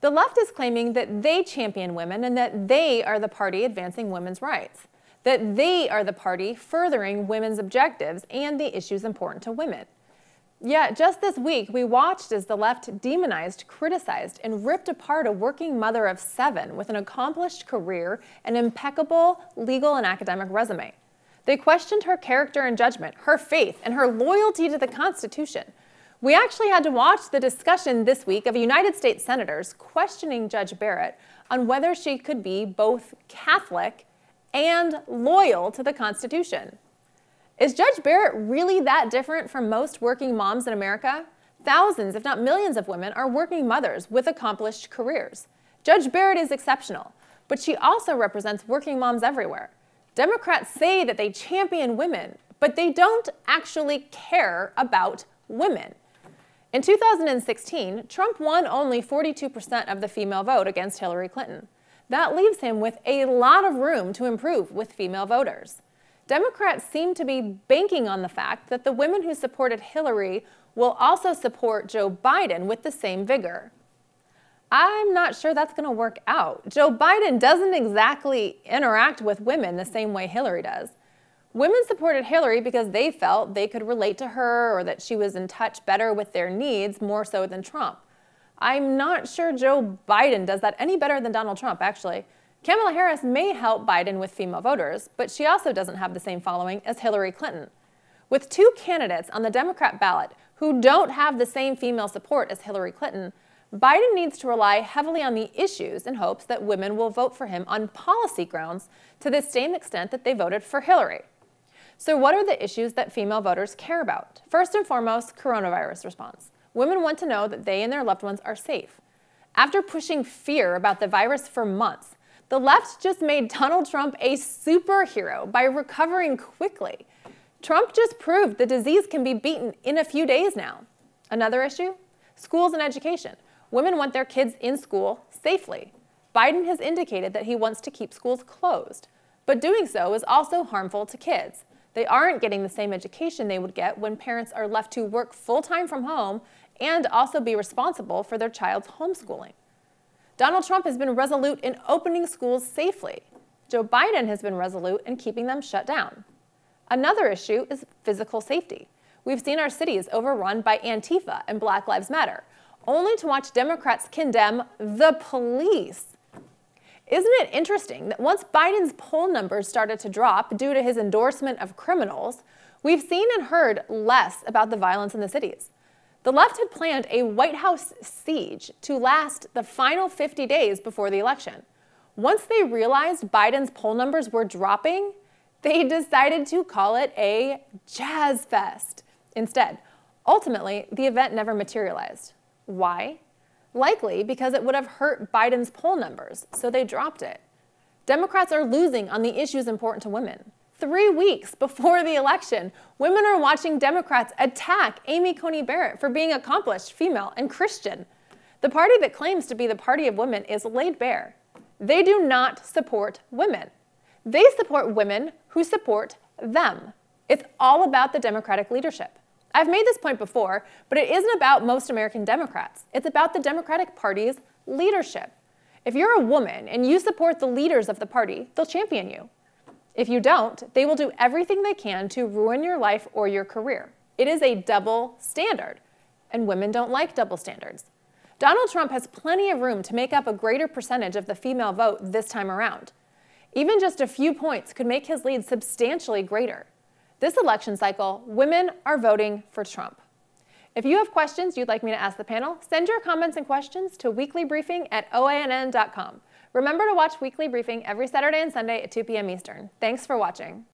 The left is claiming that they champion women and that they are the party advancing women's rights, that they are the party furthering women's objectives and the issues important to women. Yet, just this week, we watched as the left demonized, criticized, and ripped apart a working mother of 7 with an accomplished career and impeccable legal and academic resume. They questioned her character and judgment, her faith, and her loyalty to the Constitution. We actually had to watch the discussion this week of United States senators questioning Judge Barrett on whether she could be both Catholic and loyal to the Constitution. Is Judge Barrett really that different from most working moms in America? Thousands, if not millions of women are working mothers with accomplished careers. Judge Barrett is exceptional, but she also represents working moms everywhere. Democrats say that they champion women, but they don't actually care about women. In 2016, Trump won only 42% of the female vote against Hillary Clinton. That leaves him with a lot of room to improve with female voters. Democrats seem to be banking on the fact that the women who supported Hillary will also support Joe Biden with the same vigor. I'm not sure that's going to work out. Joe Biden doesn't exactly interact with women the same way Hillary does. Women supported Hillary because they felt they could relate to her or that she was in touch better with their needs more so than Trump. I'm not sure Joe Biden does that any better than Donald Trump, actually. Kamala Harris may help Biden with female voters, but she also doesn't have the same following as Hillary Clinton. With 2 candidates on the Democrat ballot who don't have the same female support as Hillary Clinton, Biden needs to rely heavily on the issues in hopes that women will vote for him on policy grounds to the same extent that they voted for Hillary. So what are the issues that female voters care about? First and foremost, coronavirus response. Women want to know that they and their loved ones are safe. After pushing fear about the virus for months, the left just made Donald Trump a superhero by recovering quickly. Trump just proved the disease can be beaten in a few days now. Another issue? Schools and education. Women want their kids in school safely. Biden has indicated that he wants to keep schools closed, but doing so is also harmful to kids. They aren't getting the same education they would get when parents are left to work full-time from home and also be responsible for their child's homeschooling. Donald Trump has been resolute in opening schools safely. Joe Biden has been resolute in keeping them shut down. Another issue is physical safety. We've seen our cities overrun by Antifa and Black Lives Matter, only to watch Democrats condemn the police. Isn't it interesting that once Biden's poll numbers started to drop due to his endorsement of criminals, we've seen and heard less about the violence in the cities? The left had planned a White House siege to last the final 50 days before the election. Once they realized Biden's poll numbers were dropping, they decided to call it a jazz fest instead. Ultimately, the event never materialized. Why? Likely because it would have hurt Biden's poll numbers, so they dropped it. Democrats are losing on the issues important to women. 3 weeks before the election, women are watching Democrats attack Amy Coney Barrett for being accomplished, female, and Christian. The party that claims to be the party of women is laid bare. They do not support women. They support women who support them. It's all about the Democratic leadership. I've made this point before, but it isn't about most American Democrats. It's about the Democratic Party's leadership. If you're a woman and you support the leaders of the party, they'll champion you. If you don't, they will do everything they can to ruin your life or your career. It is a double standard, and women don't like double standards. Donald Trump has plenty of room to make up a greater percentage of the female vote this time around. Even just a few points could make his lead substantially greater. This election cycle, women are voting for Trump. If you have questions you'd like me to ask the panel, send your comments and questions to weeklybriefing@oann.com. Remember to watch Weekly Briefing every Saturday and Sunday at 2 p.m. Eastern. Thanks for watching.